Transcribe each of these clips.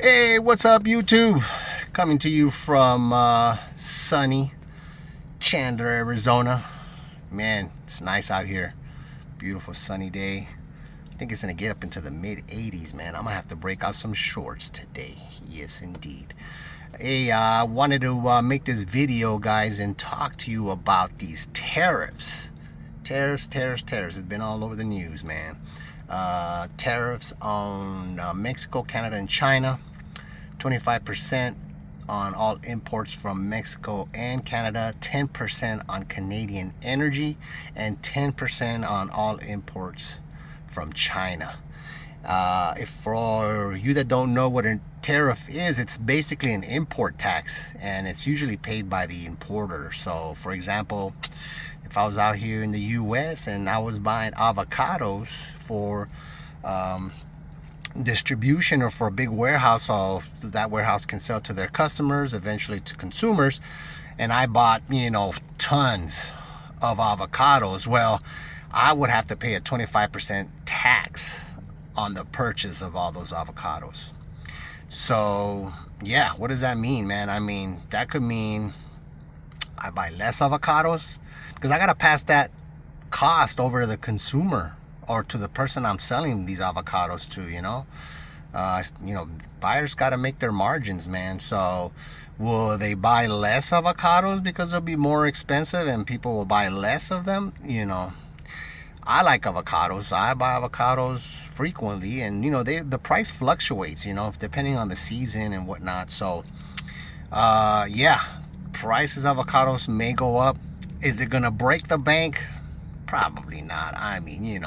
Hey, what's up, YouTube? Coming to you from sunny Chandler, Arizona. Man, it's nice out here. Beautiful sunny day. I think it's gonna get up into the mid 80s, man. I'm gonna have to break out some shorts today. Yes, indeed. Hey, I wanted to make this video, guys, and talk to you about these tariffs. Tariffs. It's been all over the news, man. Tariffs on Mexico, Canada, and China. 25% on all imports from Mexico and Canada, 10% on Canadian energy, and 10% on all imports from China. If for you that don't know what a tariff is, it's basically an import tax, and it's usually paid by the importer. So, for example, if I was out here in the U.S. and I was buying avocados for distribution or for a big warehouse, so that warehouse can sell to their customers, eventually to consumers, and I bought, tons of avocados, well, I would have to pay a 25% tax on the purchase of all those avocados. So yeah, what does that mean, man? I mean, that could mean I buy less avocados because I gotta pass that cost over to the consumer or to the person I'm selling these avocados to. Buyers got to make their margins, man. So will they buy less avocados because they'll be more expensive and people will buy less of them? I like avocados. I buy avocados frequently, and the price fluctuates, depending on the season and whatnot. So yeah, prices of avocados may go up. Is it gonna break the bank? Probably not. I mean,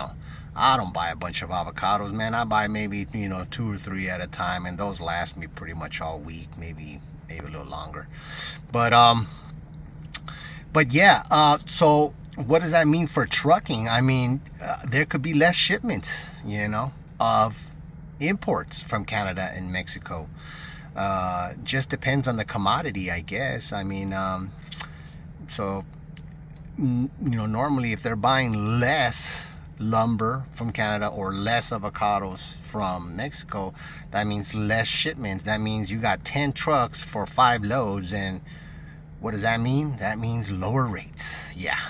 I don't buy a bunch of avocados, man. I buy maybe, 2 or 3 at a time, and those last me pretty much all week, maybe a little longer. But yeah, so what does that mean for trucking? I mean, there could be less shipments, of imports from Canada and Mexico. Just depends on the commodity, I guess. I mean, so normally if they're buying less lumber from Canada or less avocados from Mexico, that means less shipments. That means you got 10 trucks for 5 loads, and what does that mean? That means lower rates. Yeah,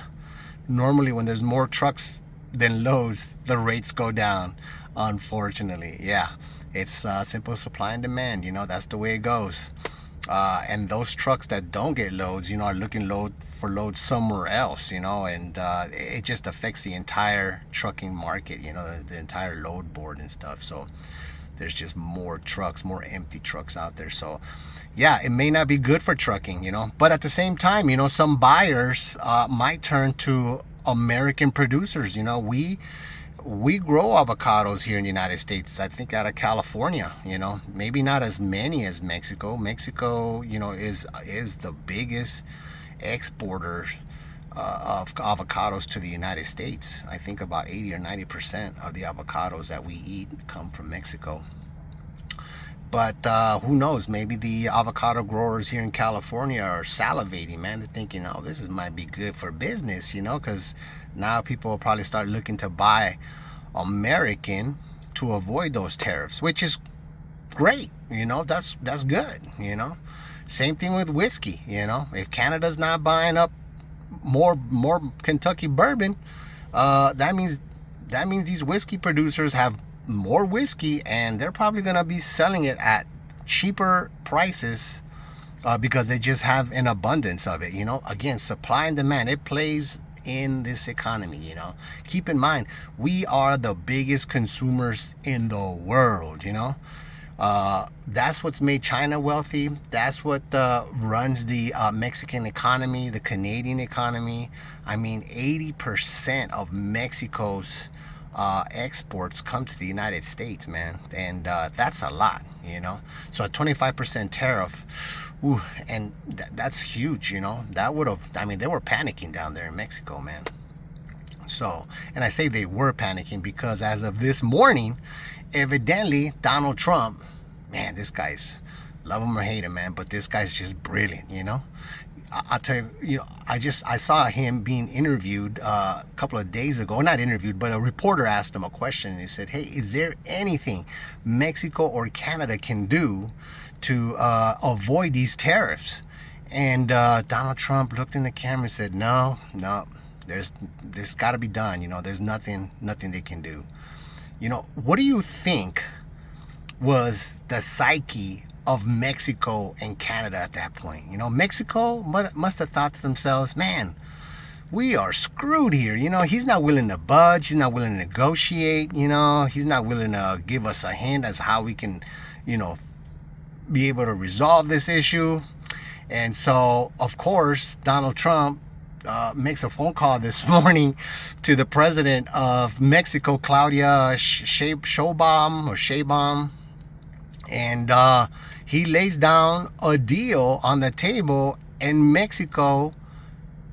normally when there's more trucks than loads, the rates go down, unfortunately. Yeah, it's simple supply and demand. That's the way it goes. And those trucks that don't get loads, are looking for loads somewhere else, and it just affects the entire trucking market, the entire load board and stuff. So there's just more trucks, more empty trucks out there. So yeah, it may not be good for trucking, but at the same time, some buyers might turn to American producers. We grow avocados here in the United States. I think out of California, maybe not as many as Mexico. Mexico, is the biggest exporter of avocados to the United States. I think about 80 or 90% of the avocados that we eat come from Mexico. But who knows? Maybe the avocado growers here in California are salivating, man. They're thinking, oh, this might be good for business, because now people will probably start looking to buy American to avoid those tariffs, which is great. That's good. Same thing with whiskey. If Canada's not buying up more Kentucky bourbon, that means these whiskey producers have more whiskey, and they're probably gonna be selling it at cheaper prices because they just have an abundance of it. Again, supply and demand, it plays in this economy. Keep in mind, we are the biggest consumers in the world. That's what's made China wealthy. That's what runs the Mexican economy, the Canadian economy. I mean, 80% of Mexico's exports come to the United States, man, and that's a lot. So a 25% tariff, ooh, and that's huge. That would have, they were panicking down there in Mexico, man. So, and I say they were panicking because as of this morning, evidently Donald Trump, man, this guy's, love him or hate him, man, but this guy's just brilliant. I'll tell you, I saw him being interviewed a couple of days ago. Not interviewed, but a reporter asked him a question, and he said, "Hey, is there anything Mexico or Canada can do to avoid these tariffs?" And Donald Trump looked in the camera and said, "No, no, there's got to be done. There's nothing they can do." What do you think was the psyche of Mexico and Canada at that point? Mexico must have thought to themselves, man, we are screwed here. He's not willing to budge. He's not willing to negotiate. He's not willing to give us a hint as how we can, be able to resolve this issue. And so, of course, Donald Trump makes a phone call this morning to the president of Mexico, Claudia Sheinbaum, and he lays down a deal on the table. And Mexico,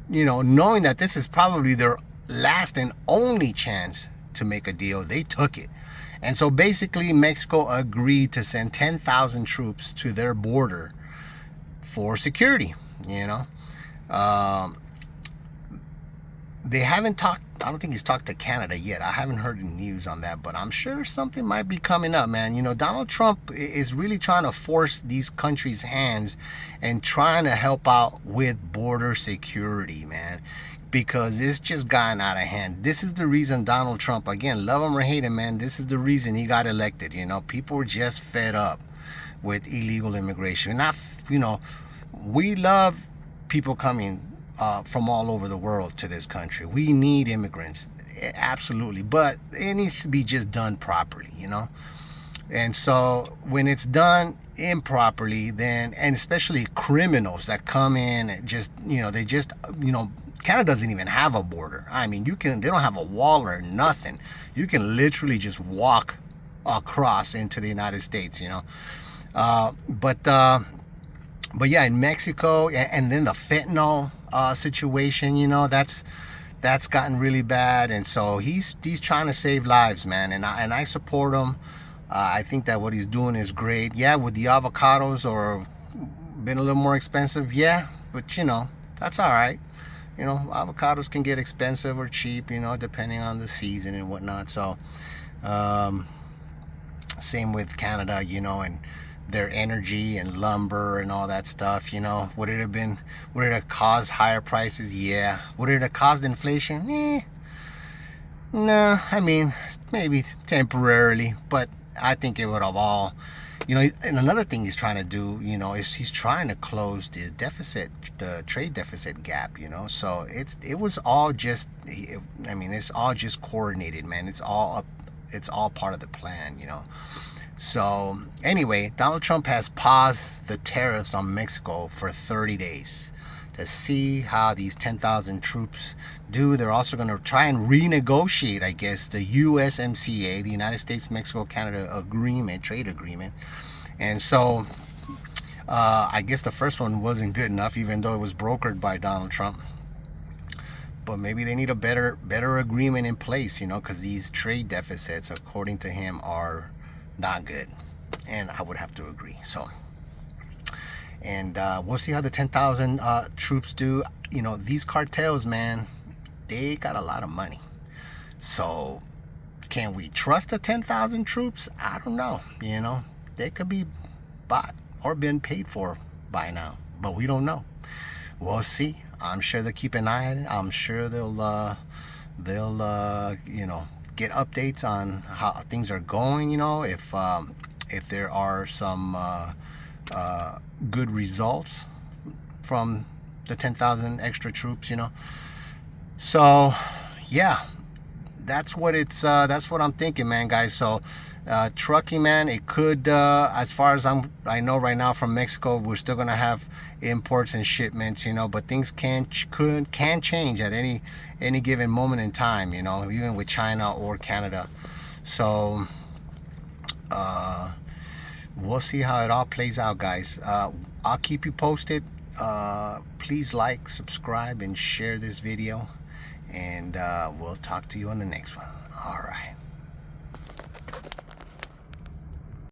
knowing that this is probably their last and only chance to make a deal, they took it. And so basically Mexico agreed to send 10,000 troops to their border for security. They haven't talked, I don't think he's talked to Canada yet. I haven't heard any news on that, but I'm sure something might be coming up, man. Donald Trump is really trying to force these countries' hands and trying to help out with border security, man, because it's just gotten out of hand. This is the reason Donald Trump, again, love him or hate him, man, this is the reason he got elected. People were just fed up with illegal immigration. Not, we love people coming from all over the world to this country. We need immigrants, absolutely, but it needs to be just done properly, And so when it's done improperly, then, and especially criminals that come in and just, they just, Canada doesn't even have a border. I mean, they don't have a wall or nothing. You can literally just walk across into the United States, But yeah, in Mexico, and then the fentanyl situation, that's gotten really bad. And so he's trying to save lives, man, and I support him. I think that what he's doing is great. Yeah, with the avocados or been a little more expensive, yeah, but that's all right. Avocados can get expensive or cheap, depending on the season and whatnot. So same with Canada, and their energy and lumber and all that stuff. Would it have caused higher prices? Yeah. Would it have caused inflation? No, I mean, maybe temporarily, but I think it would have all, and another thing he's trying to do, is he's trying to close the trade deficit gap, so it was all just, it's all just coordinated, man. It's all part of the plan, So anyway, Donald Trump has paused the tariffs on Mexico for 30 days to see how these 10,000 troops do. They're also going to try and renegotiate, I guess, the USMCA, the United States Mexico Canada agreement, trade agreement. And so I guess the first one wasn't good enough, even though it was brokered by Donald Trump. But maybe they need a better agreement in place, because these trade deficits, according to him, are not good, and I would have to agree. So, and we'll see how the 10,000 troops do. These cartels, man, they got a lot of money. So, can we trust the 10,000 troops? I don't know. They could be bought or been paid for by now, but we don't know. We'll see. I'm sure they'll keep an eye on it. I'm sure they'll get updates on how things are going, if there are some good results from the 10,000 extra troops, So yeah, that's what I'm thinking, man, guys. So trucking, man, it could, as far as I know right now from Mexico, we're still gonna have imports and shipments, but things can change at any given moment in time, even with China or Canada. So we'll see how it all plays out, guys. I'll keep you posted. Please like, subscribe, and share this video, and we'll talk to you on the next one. All right.